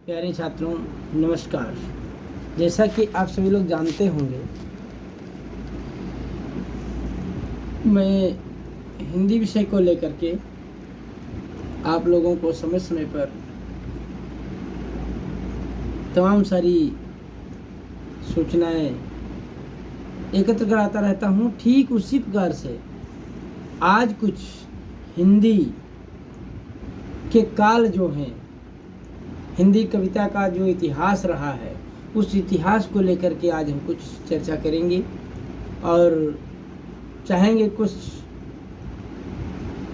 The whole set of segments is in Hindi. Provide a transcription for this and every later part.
प्यारे छात्रों, नमस्कार। जैसा कि आप सभी लोग जानते होंगे, मैं हिंदी विषय को लेकर के आप लोगों को समय समय पर तमाम सारी सूचनाएं एकत्र कराता रहता हूं। ठीक उसी प्रकार से आज कुछ हिंदी के काल जो हैं, हिंदी कविता का जो इतिहास रहा है, उस इतिहास को लेकर के आज हम कुछ चर्चा करेंगे और चाहेंगे कुछ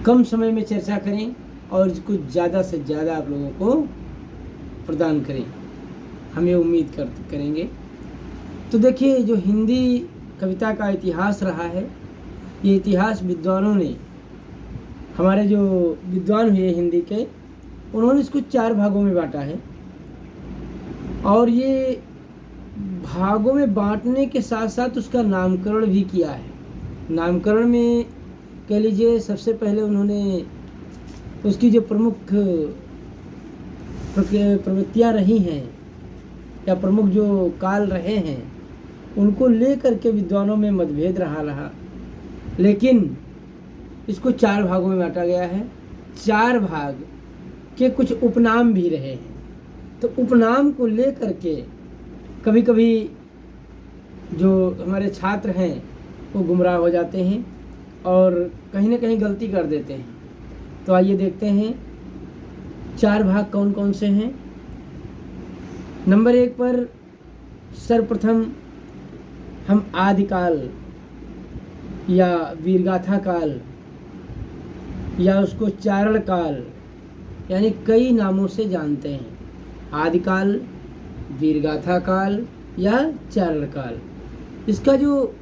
कम समय में चर्चा करें और कुछ ज़्यादा से ज़्यादा आप लोगों को प्रदान करें, हम ये उम्मीद करेंगे। तो देखिए, जो हिंदी कविता का इतिहास रहा है, ये इतिहास विद्वानों ने, हमारे जो विद्वान हुए हिंदी के, उन्होंने इसको 4 भागों में बांटा है। और ये भागों में बांटने के साथ साथ उसका नामकरण भी किया है। नामकरण में कह लीजिए, सबसे पहले उन्होंने उसकी जो प्रमुख प्रवृत्तियाँ रही हैं या प्रमुख जो काल रहे हैं, उनको लेकर के विद्वानों में मतभेद रहा, लेकिन इसको 4 भागों में बांटा गया है। 4 भाग के कुछ उपनाम भी रहे हैं, तो उपनाम को लेकर के कभी कभी जो हमारे छात्र हैं वो गुमराह हो जाते हैं और कहीं ना कहीं गलती कर देते हैं। तो आइए देखते हैं 4 भाग कौन कौन से हैं। नंबर 1 पर सर्वप्रथम हम आदिकाल या वीरगाथा काल या उसको चारण काल यानी कई नामों से जानते हैं। आदिकाल, वीरगाथा काल या चारण काल। इसका जो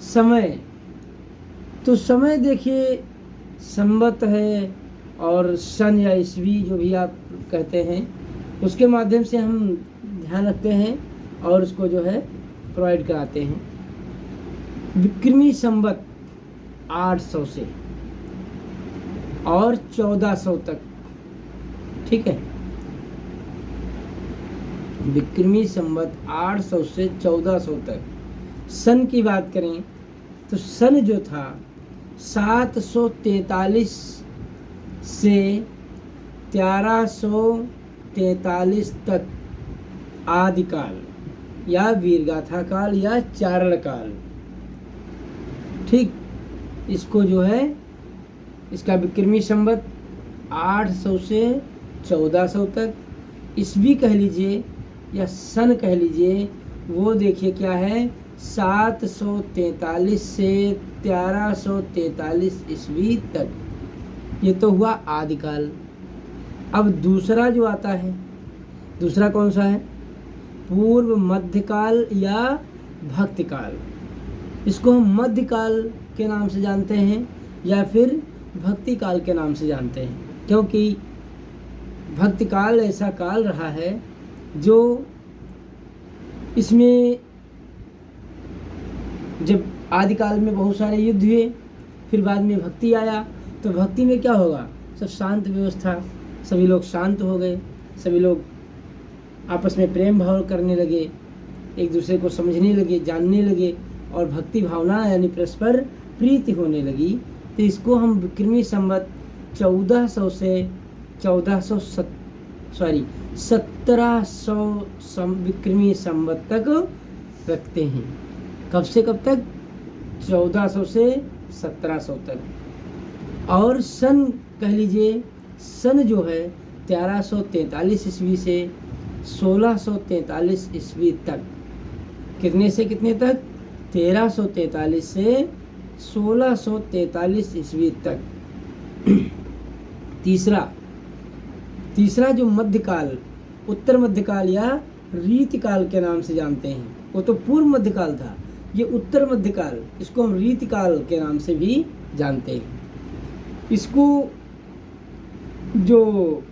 समय, तो समय देखिए संवत है और सन या ईस्वी जो भी आप कहते हैं, उसके माध्यम से हम ध्यान रखते हैं और उसको जो है प्रोवाइड कराते हैं। विक्रमी संवत 800 से और 1400 तक, ठीक है। विक्रमी संवत 800 से 1400 तक। सन की बात करें तो सन जो था 743 से 1343 तक आदिकाल या वीरगाथा काल या चारण काल, ठीक। इसको जो है, इसका विक्रमी संवत 800 से 1400 तक, ईस्वी कह लीजिए या सन कह लीजिए, वो देखिए क्या है, 743 से 1343 ईस्वी तक। ये तो हुआ आदिकाल। अब दूसरा जो आता है, दूसरा कौन सा है? पूर्व मध्यकाल या भक्तिकाल। इसको हम मध्यकाल के नाम से जानते हैं या फिर भक्ति काल के नाम से जानते हैं, क्योंकि भक्ति काल ऐसा काल रहा है जो, इसमें जब आदिकाल में बहुत सारे युद्ध हुए, फिर बाद में भक्ति आया, तो भक्ति में क्या होगा, सब शांत व्यवस्था, सभी लोग शांत हो गए, सभी लोग आपस में प्रेम भाव करने लगे, एक दूसरे को समझने लगे, जानने लगे, और भक्ति भावना यानी परस्पर प्रीति होने लगी। तो इसको हम विक्रमी संवत 1400 से 1700 विक्रमी संवत तक रखते हैं। कब से कब तक? 1400 से 1700 तक। और सन कह लीजिए, सन जो है 1343 ईस्वी से 1643 ईस्वी तक। कितने से कितने तक? 1343 से 1643 ईस्वी तक। तीसरा जो मध्यकाल, उत्तर मध्यकाल या रीतिकाल के नाम से जानते हैं, वो तो पूर्व मध्यकाल था, ये उत्तर मध्यकाल, इसको हम रीतिकाल के नाम से भी जानते हैं। इसको जो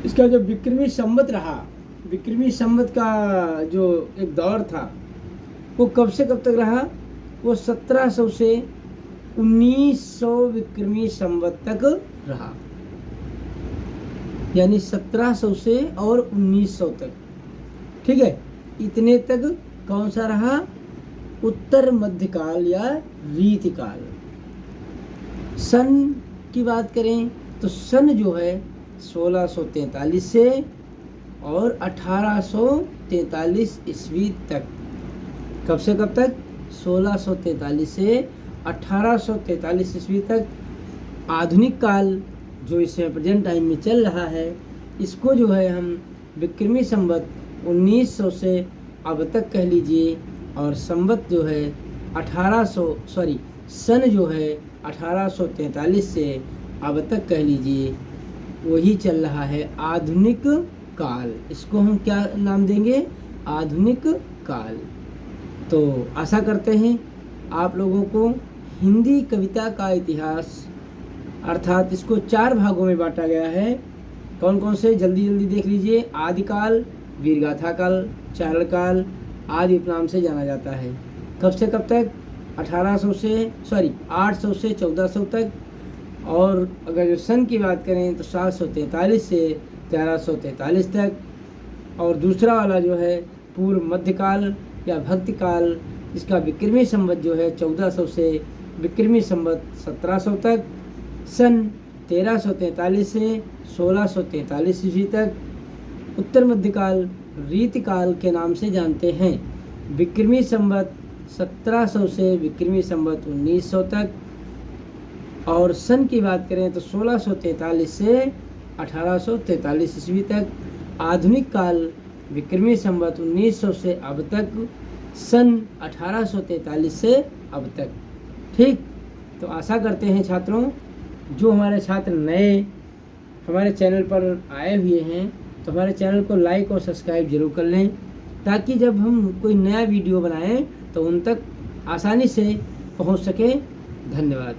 इसका जो विक्रमी संवत रहा, विक्रमी संवत का जो एक दौर था, वो कब से कब तक रहा? वो 1700 से 1900 विक्रमी संवत तक रहा। यानी 1700 से और 1900 तक। ठीक है, इतने तक कौन सा रहा? उत्तर मध्यकाल या रीतिकाल। सन की बात करें तो सन जो है 1643 से और 1843 ईस्वी तक। कब से कब तक? 1643 से 1843 ईस्वी तक। आधुनिक काल जो इस प्रेजेंट टाइम में चल रहा है, इसको जो है हम विक्रमी संवत 1900 से अब तक कह लीजिए, और संवत जो है 1800 सन जो है 1843 से अब तक कह लीजिए, वही चल रहा है आधुनिक काल। इसको हम क्या नाम देंगे? आधुनिक काल। तो आशा करते हैं आप लोगों को हिंदी कविता का इतिहास, अर्थात इसको 4 भागों में बांटा गया है। कौन कौन से? जल्दी जल्दी देख लीजिए। आदिकाल, वीरगाथा काल, चारण काल, आदि उपनाम से जाना जाता है। कब से कब तक? 800 से 1400 तक। और अगर जो सन की बात करें तो 743 से 1343 तक। और दूसरा वाला जो है पूर्व मध्यकाल या भक्ति काल, इसका विक्रमी संवत जो है 1400 से विक्रमी संवत 1700 तक। सन 1343 से 1643 ईस्वी तक। उत्तर मध्यकाल रीतिकाल के नाम से जानते हैं। विक्रमी संवत 1700 से विक्रमी संवत 1900 तक। और सन की बात करें तो 1643 से 1843 ईस्वी तक। आधुनिक काल विक्रमी संवत 1900 से अब तक। सन 1843 से अब तक। ठीक, तो आशा करते हैं छात्रों, जो हमारे छात्र नए हमारे चैनल पर आए हुए हैं तो हमारे चैनल को लाइक और सब्सक्राइब जरूर कर लें, ताकि जब हम कोई नया वीडियो बनाएं तो उन तक आसानी से पहुंच सके। धन्यवाद।